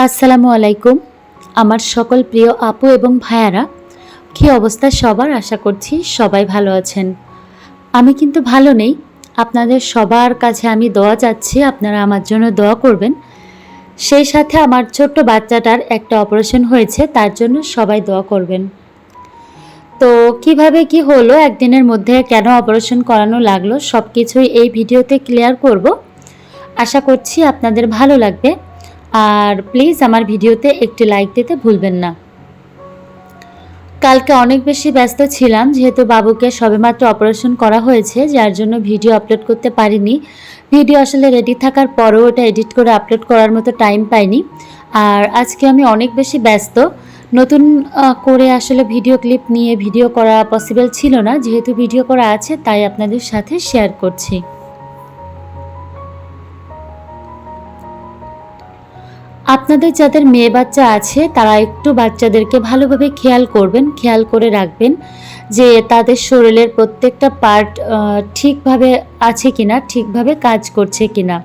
আসসালামু আলাইকুম। আমার সকল প্রিয় আপু এবং ভাইয়ারা, কী অবস্থা সবার? আশা করছি সবাই ভালো আছেন। আমি কিন্তু ভালো নেই। আপনাদের সবার কাছে আমি দোয়া চাচ্ছি, আপনারা আমার জন্য দোয়া করবেন। সেই সাথে আমার ছোট্ট বাচ্চাটার একটা অপারেশন হয়েছে, তার জন্য সবাই দোয়া করবেন। তো কিভাবে কি হলো, একদিনের মধ্যে কেন অপারেশন করানো লাগলো, সব কিছুই এই ভিডিওতে ক্লিয়ার করব। আশা করছি আপনাদের ভালো লাগবে। আর প্লিজ আমার ভিডিওতে একটি লাইক দিতে ভুলবেন না। কালকে অনেক বেশি ব্যস্ত ছিলাম, যেহেতু বাবুকে সবেমাত্র অপারেশন করা হয়েছে, যার জন্য ভিডিও আপলোড করতে পারিনি। ভিডিও আসলে রেডি থাকার পরও ওটা এডিট করে আপলোড করার মতো টাইম পাইনি। আর আজকে আমি অনেক বেশি ব্যস্ত, নতুন করে আসলে ভিডিও ক্লিপ নিয়ে ভিডিও করা পসিবল ছিল না। যেহেতু ভিডিও করা আছে তাই আপনাদের সাথে শেয়ার করছি। আপনাদের যাদের মেয়ে বাচ্চা আছে তারা একটু বাচ্চাদেরকে ভালোভাবে খেয়াল করবেন, খেয়াল করে রাখবেন যে তাদের শরীরের প্রত্যেকটা পার্ট ঠিকভাবে আছে কিনা, ঠিকভাবে কাজ করছে কিনা।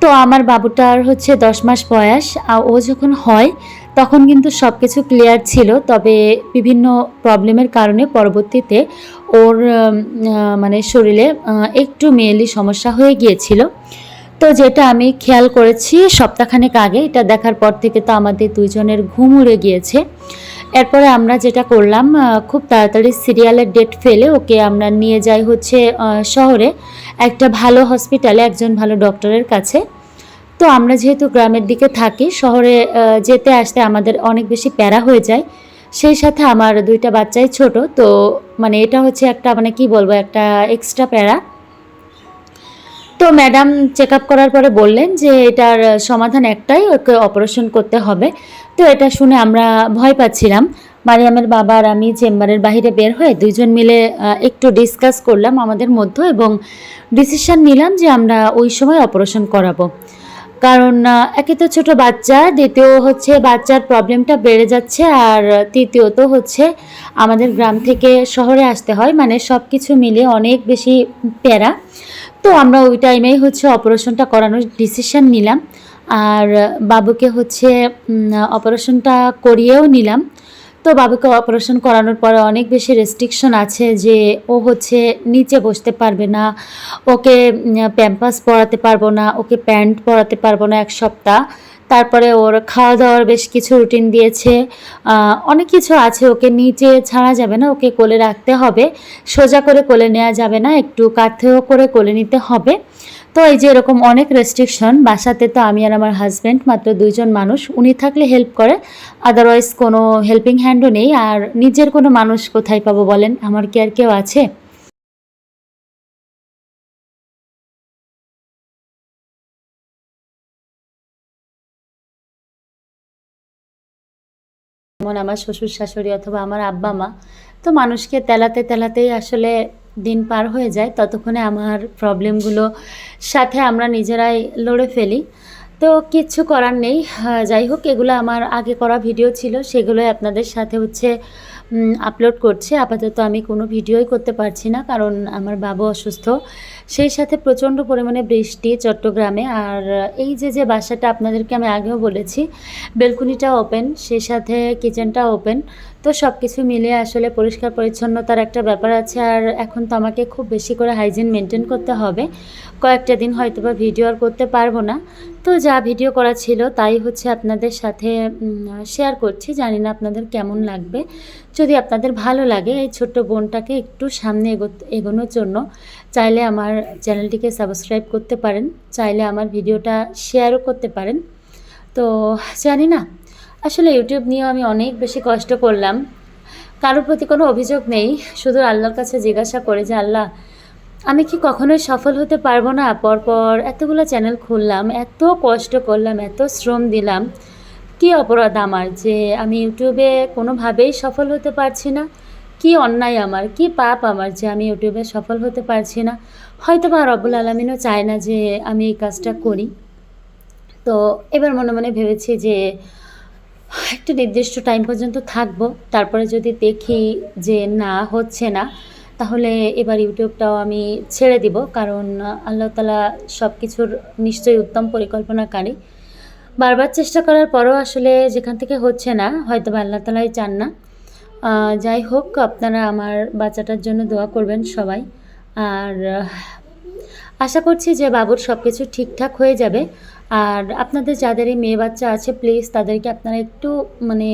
তো আমার বাবুটার হচ্ছে 10 মাস বয়স। ও যখন হয় তখন কিন্তু সব কিছু ক্লিয়ার ছিল, তবে বিভিন্ন প্রবলেমের কারণে পরবর্তীতে ওর মানে শরীরে একটু মেয়েলি সমস্যা হয়ে গিয়েছিল। তো যেটা আমি খেয়াল করেছি সপ্তাহখানেক আগে, এটা দেখার পর থেকে তো আমাদের দুইজনের ঘুম উড়ে গিয়েছে। এরপরে আমরা যেটা করলাম, খুব তাড়াতাড়ি সিরিয়ালের ডেট ফেলে ওকে আমরা নিয়ে যাই হচ্ছে শহরে একটা ভালো হসপিটালে, একজন ভালো ডক্টরের কাছে। তো আমরা যেহেতু গ্রামের দিকে থাকি, শহরে যেতে আসতে আমাদের অনেক বেশি প্যারা হয়ে যায়। সেই সাথে আমার দুইটা বাচ্চাই ছোট, তো মানে এটা হচ্ছে একটা মানে কি বলবো, একটা এক্সট্রা প্যারা। তো ম্যাডাম চেক আপ করার পরে বললেন যে এটার সমাধান একটাই, ওকে অপারেশন করতে হবে। তো এটা শুনে আমরা ভয় পাচ্ছিলাম। মারিয়ামের বাবা আর আমি চেম্বারের বাইরে বের হয়ে দুইজন মিলে একটু ডিসকাস করলাম আমাদের মধ্যে, এবং ডিসিশন নিলাম যে আমরা ওই সময় অপারেশন করাবো। কারণ একে তো ছোট বাচ্চা, দ্বিতীয় হচ্ছে বাচ্চার প্রবলেমটা বেড়ে যাচ্ছে, আর তৃতীয়ত হচ্ছে আমাদের গ্রাম থেকে শহরে আসতে হয়, মানে সব কিছু মিলে অনেক বেশি প্যারা। তো আমরা ওই টাইমেই হচ্ছে অপারেশনটা করানোর ডিসিশন নিলাম। আর বাবুকে হচ্ছে অপারেশনটা করিয়েও নিলাম। তো বাবুকে অপারেশন করানোর পরে অনেক বেশি রেস্ট্রিকশন আছে, যে ও হচ্ছে নিচে বসতে পারবে না, ওকে প্যাম্পাস পরাতে পারবো না, ওকে প্যান্ট পরাতে পারবো না 1 সপ্তাহ। তারপরে ওর খাওয়া দাওয়ার বেশ কিছু রুটিন দিয়েছে, অনেক কিছু আছে। ওকে নিচে ছাড়া যাবে না, ওকে কোলে রাখতে হবে, সোজা করে কোলে নেওয়া যাবে না, একটু কাঁধেও করে কোলে নিতে হবে। তো এই যে এরকম অনেক রেস্ট্রিকশন। বাসাতে তো আমি আর আমার হাজব্যান্ড মাত্র 2 জন মানুষ, উনি থাকলে হেল্প করে, আদারওয়াইজ কোনো হেল্পিং হ্যান্ডও নেই। আর নিজের কোনো মানুষ কোথায় পাবো বলেন, আমার কি আর কেউ আছে? যেমন আমার শ্বশুর শাশুড়ি অথবা আমার আব্বা মা। তো মানুষকে তেলাতে তেলাতেই আসলে দিন পার হয়ে যায়, ততক্ষণে আমার প্রবলেমগুলো সাথে আমরা নিজেরাই লড়ে ফেলি। তো কিচ্ছু করার নেই। যাই হোক, এগুলো আমার আগে করা ভিডিও ছিল, সেগুলোই আপনাদের সাথে হচ্ছে আপলোড করছি। আপাতত আমি কোনো ভিডিওই করতে পারছি না, কারণ আমার বাবু অসুস্থ। সেই সাথে প্রচণ্ড পরিমাণে বৃষ্টি চট্টগ্রামে। আর এই যে বাসাটা আপনাদেরকে আমি আগেও বলেছি, বেলকুনিটা ওপেন, সেই সাথে কিচেনটা ওপেন। তো সব কিছু মিলিয়ে আসলে পরিষ্কার পরিচ্ছন্নতার একটা ব্যাপার আছে। আর এখন তো আমাকে খুব বেশি করে হাইজিন মেনটেন করতে হবে। কয়েকটা দিন হয়তো বা ভিডিও আর করতে পারবো না। তো যা ভিডিও করা ছিল তাই হচ্ছে আপনাদের সাথে শেয়ার করছি। জানি না আপনাদের কেমন লাগবে। যদি আপনাদের ভালো লাগে এই ছোট্ট বোনটাকে একটু সামনে এগোনোর জন্য, চাইলে আমার চ্যানেলটিকে সাবস্ক্রাইব করতে পারেন, চাইলে আমার ভিডিওটা শেয়ারও করতে পারেন। তো জানি না, আসলে ইউটিউব নিয়েও আমি অনেক বেশি কষ্ট করলাম। কারোর প্রতি কোনো অভিযোগ নেই, শুধু আল্লাহর কাছে জিজ্ঞাসা করে যে আল্লাহ, আমি কি কখনোই সফল হতে পারবো না? পরপর এতগুলো চ্যানেল খুললাম, এত কষ্ট করলাম, এত শ্রম দিলাম, কী অপরাধ আমার যে আমি ইউটিউবে কোনোভাবেই সফল হতে পারছি না? কী অন্যায় আমার, কী পাপ আমার যে আমি ইউটিউবে সফল হতে পারছি না? হয়তো বা রব্বুল আলামিনও চায় না যে আমি এই কাজটা করি। তো এবার মনে মনে ভেবেছি যে একটা নির্দিষ্ট টাইম পর্যন্ত থাকবো, তারপরে যদি দেখি যে না হচ্ছে না, তাহলে এবার ইউটিউবটাও আমি ছেড়ে দিব। কারণ আল্লাহ তাআলা সব কিছুর নিশ্চয়ই উত্তম পরিকল্পনাকারী। বারবার চেষ্টা করার পরেও আসলে যেখান থেকে হচ্ছে না, হয়তোবা আল্লাহ তাআলাই চান না। যাই হোক, আপনারা আমার বাচ্চাটার জন্য দোয়া করবেন সবাই। আর আশা করছি যে বাবুর সবকিছু ঠিকঠাক হয়ে যাবে। আর আপনাদের যাদেরই মেয়ে বাচ্চা আছে প্লিজ তাদেরকে আপনারা একটু মানে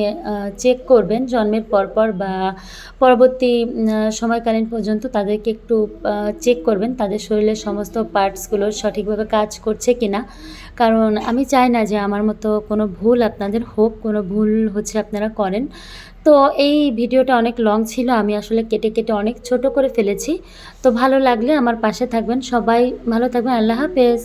চেক করবেন জন্মের পরপর বা পরবর্তী সময়কালীন পর্যন্ত তাদেরকে একটু চেক করবেন তাদের শরীরের সমস্ত পার্টসগুলো সঠিকভাবে কাজ করছে কিনা। কারণ আমি চাই না যে আমার মতো কোনো ভুল আপনাদের হোক, কোনো ভুল হচ্ছে আপনারা করেন। তো এই ভিডিওটা অনেক লং ছিল। আমি আসলে কেটে, কেটে অনেক ছোট করে ফেলেছি। তো ভালো লাগলে আমার পাশে থাকবেন। সবাই ভালো থাকবেন। আল্লাহ হাফেজ।